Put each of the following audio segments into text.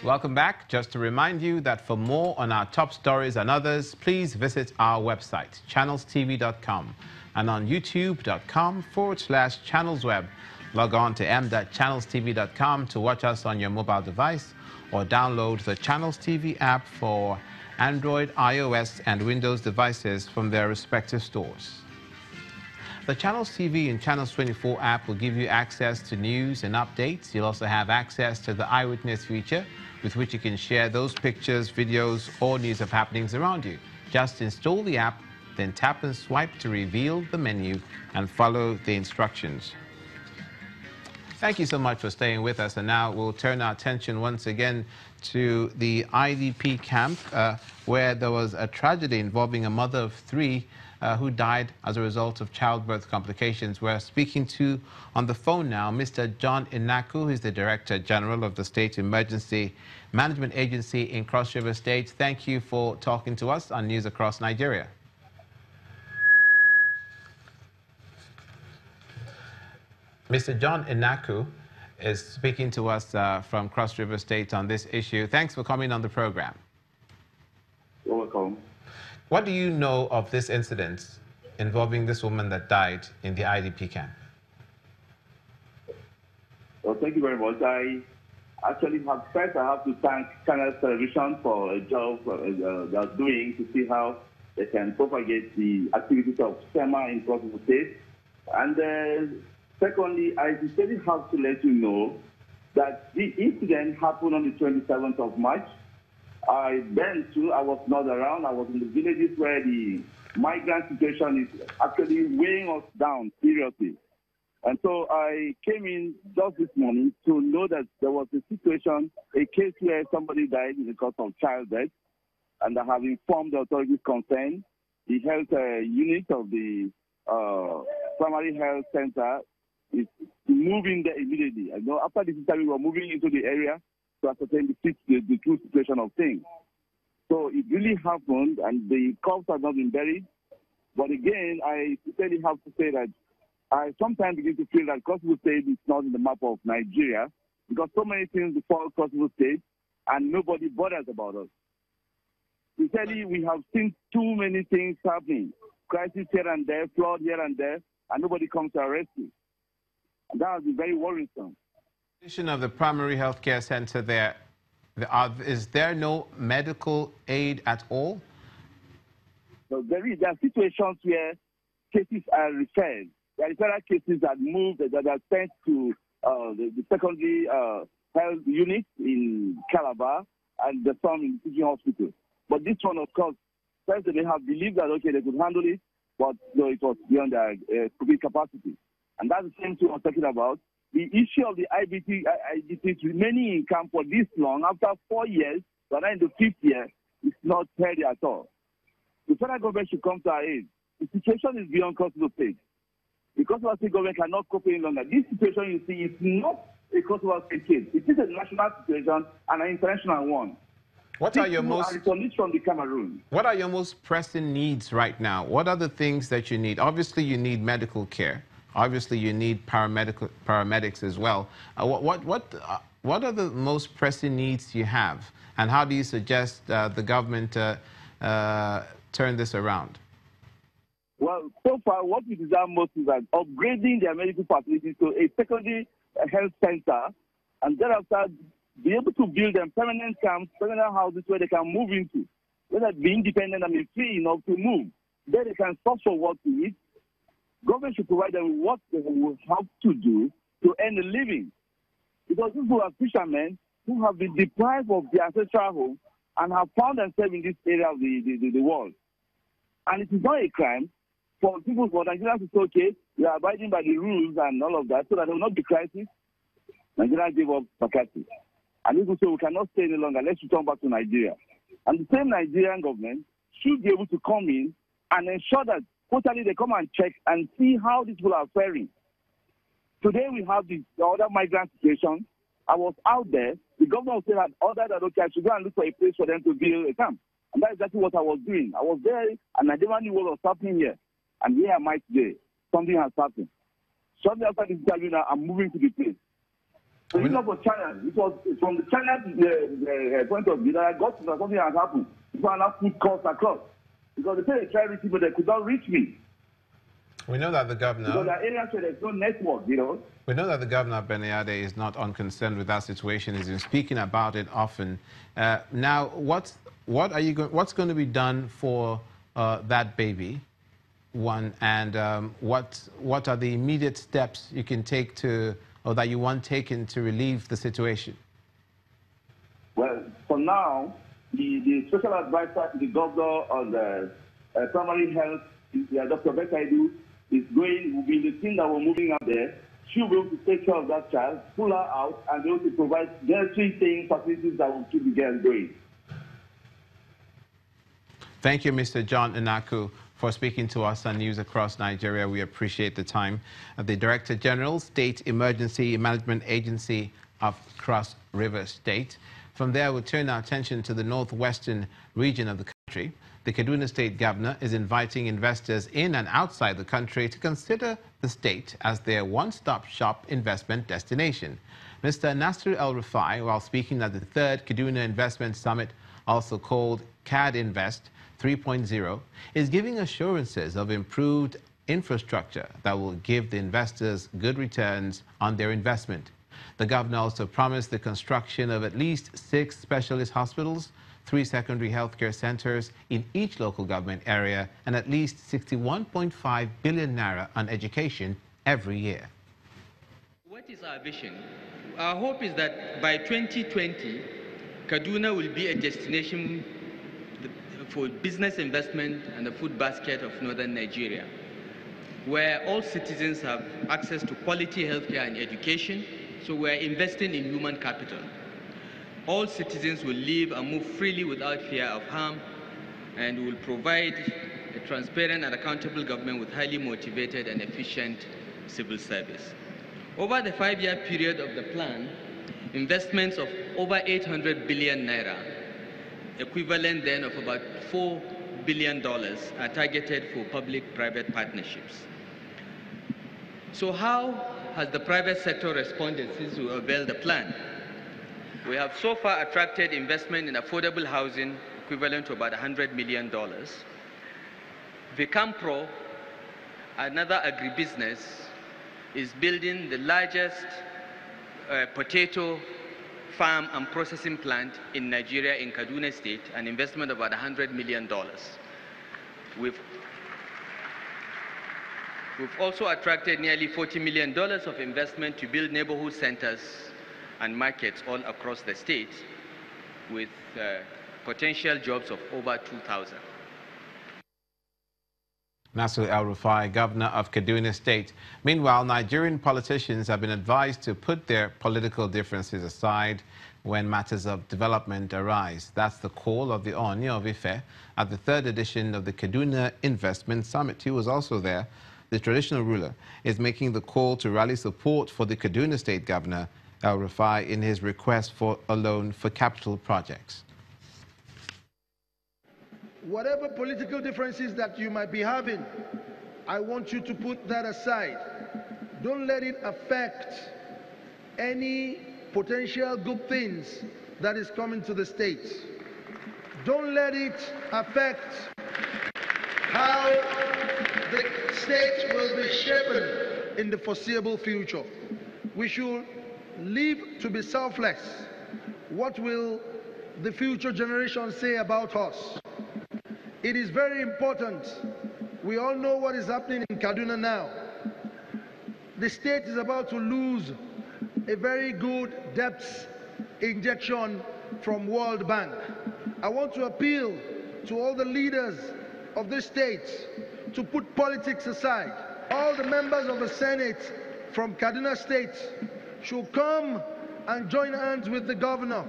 Welcome back. Just to remind you that for more on our top stories and others, please visit our website, channelstv.com, and on youtube.com/channelsweb. Log on to m.channelstv.com to watch us on your mobile device or download the Channels TV app for Android, iOS, and Windows devices from their respective stores. The Channels TV and Channels 24 app will give you access to news and updates. You'll also have access to the Eyewitness feature, with which you can share those pictures, videos, or news of happenings around you. Just install the app, then tap and swipe to reveal the menu and follow the instructions. Thank you so much for staying with us. And now we'll turn our attention once again to the IDP camp, where there was a tragedy involving a mother of three who died as a result of childbirth complications. We're speaking to, on the phone now, Mr. John Inaku, who is the Director General of the State Emergency Management Agency in Cross River State. Thank you for talking to us on News Across Nigeria. Mr. John Inaku is speaking to us from Cross River State on this issue. Thanks for coming on the program. You're welcome. What do you know of this incident involving this woman that died in the IDP camp? Well, thank you very much. I actually have to thank Channel Television for a job they're doing to see how they can propagate the activities of SEMA in Cross River State. And secondly, I sincerely have to let you know that the incident happened on the 27th of March. I was not around. I was in the villages where the migrant situation is actually weighing us down seriously. And so I came in just this morning to know that there was a situation, a case where somebody died in the course of childbirth, and I have informed the authorities concerned. The health unit of the primary health center is moving there immediately. I know after this interview, we're moving into the area to ascertain the true situation of things. So it really happened, and the corpse has not been buried. But again, I sincerely have to say that I sometimes begin to feel that Cross River State is not in the map of Nigeria, because so many things befall Cross River State, and nobody bothers about us. Sincerely, we have seen too many things happening. Crisis here and there, flood here and there, and nobody comes to our rescue. And that has been very worrisome. Of the primary health care center there, is there no medical aid at all? So there are situations where cases are referred. There are referral cases that move, that are sent to the secondary health unit in Calabar and the some in the teaching hospital. But this one, of course, first they have believed that, okay, they could handle it, but no, it was beyond their capacity. And that's the same thing I'm talking about. The issue of the IDPs remaining in camp for this long, after 4 years, but now in the 5th year, is not healthy at all. The federal government should come to our aid. The situation is beyond Cross River State. The Cross River State government cannot cope any longer. This situation, you see, is not a Cross River State case. It is a national situation and an international one. What are your most from the Cameroon? What are your most pressing needs right now? What are the things that you need? Obviously, you need medical care. Obviously, you need paramedics as well. What are the most pressing needs you have, and how do you suggest the government turn this around? Well, so far, what we desire most is that upgrading their medical facilities to a secondary health center, and thereafter be able to build them permanent camps, permanent houses where they can move into, where they be independent and be free enough to move. Then they can search for what to eat. Government should provide them what they will have to do to earn a living. Because people are fishermen who have been deprived of their ancestral home and have found themselves in this area of the world. And it is not a crime for people, for Nigerians to say, okay, we are abiding by the rules and all of that, so that there will not be crisis. Nigeria gave up Bakassi. And people say we cannot stay any longer, let's return back to Nigeria. And the same Nigerian government should be able to come in and ensure that totally they come and check and see how these people are faring. Today we have the other migrant situation. I was out there. The governor said that ordered that, okay, I should go and look for a place for them to build a camp. And that's exactly what I was doing. I was there, and I never knew what was happening here. And here am I today. Something has happened. Shortly after this interview now, I'm moving to the place. So it's not for China. It was from the China point of view that I got to know something has happened. So I now put calls across. Because they say they tried reaching, but they could not reach me. We know that the governor... Because there are areas where there's no network, you know. We know that the governor of Benin is not unconcerned with that situation. He's been speaking about it often. Now, what's going to be done for that baby? One, and what are the immediate steps you can take to, or that you want taken to relieve the situation? Well, for now, the special advisor to the governor on the primary health, Dr. Bekaidu, will be the team that we're moving up there. She'll be able to take care of that child, pull her out, and be able to provide their 3 things, facilities that will keep the girl going. Thank you, Mr. John Inaku, for speaking to us on News Across Nigeria. We appreciate the time. The Director General, State Emergency Management Agency of Cross River State. From there, we'll turn our attention to the northwestern region of the country. The Kaduna State Governor is inviting investors in and outside the country to consider the state as their one-stop shop investment destination. Mr. Nasir El-Rufai, while speaking at the 3rd Kaduna Investment Summit, also called CAD Invest 3.0, is giving assurances of improved infrastructure that will give the investors good returns on their investment. The governor also promised the construction of at least 6 specialist hospitals, 3 secondary healthcare centers in each local government area, and at least 61.5 billion naira on education every year. What is our vision? Our hope is that by 2020, Kaduna will be a destination for business investment and the food basket of northern Nigeria, where all citizens have access to quality healthcare and education. So we're investing in human capital. All citizens will live and move freely without fear of harm, and will provide a transparent and accountable government with highly motivated and efficient civil service. Over the 5-year period of the plan, investments of over 800 billion naira, equivalent then of about $4 billion, are targeted for public-private partnerships. So how has the private sector responded since we unveiled the plan? We have so far attracted investment in affordable housing equivalent to about $100 million. Vicampro, another agribusiness, is building the largest potato farm and processing plant in Nigeria, in Kaduna State, an investment of about $100 million. We've also attracted nearly $40 million of investment to build neighborhood centers and markets all across the state, with potential jobs of over 2,000. Nasir El-Rufai, Governor of Kaduna State. Meanwhile, Nigerian politicians have been advised to put their political differences aside when matters of development arise. That's the call of the Ooni of Ife at the 3rd edition of the Kaduna Investment Summit. He was also there. The traditional ruler is making the call to rally support for the Kaduna State Governor, El-Rufai, in his request for a loan for capital projects. Whatever political differences that you might be having, I want you to put that aside. Don't let it affect any potential good things that is coming to the states. Don't let it affect how the states will be shaped in the foreseeable future. We should live to be selfless. What will the future generations say about us? It is very important. We all know what is happening in Kaduna now. The state is about to lose a very good debt injection from World Bank. I want to appeal to all the leaders of this state to put politics aside. All the members of the Senate from Kaduna State should come and join hands with the governor.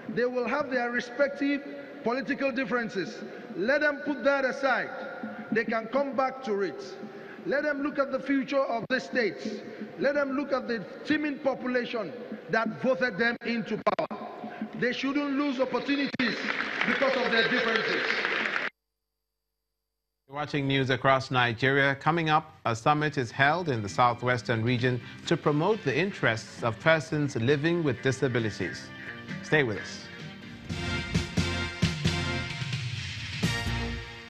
They will have their respective political differences. Let them put that aside. They can come back to it. Let them look at the future of the states. Let them look at the teeming population that voted them into power. They shouldn't lose opportunities because of their differences. Watching news across Nigeria. Coming up, a summit is held in the southwestern region to promote the interests of persons living with disabilities. Stay with us.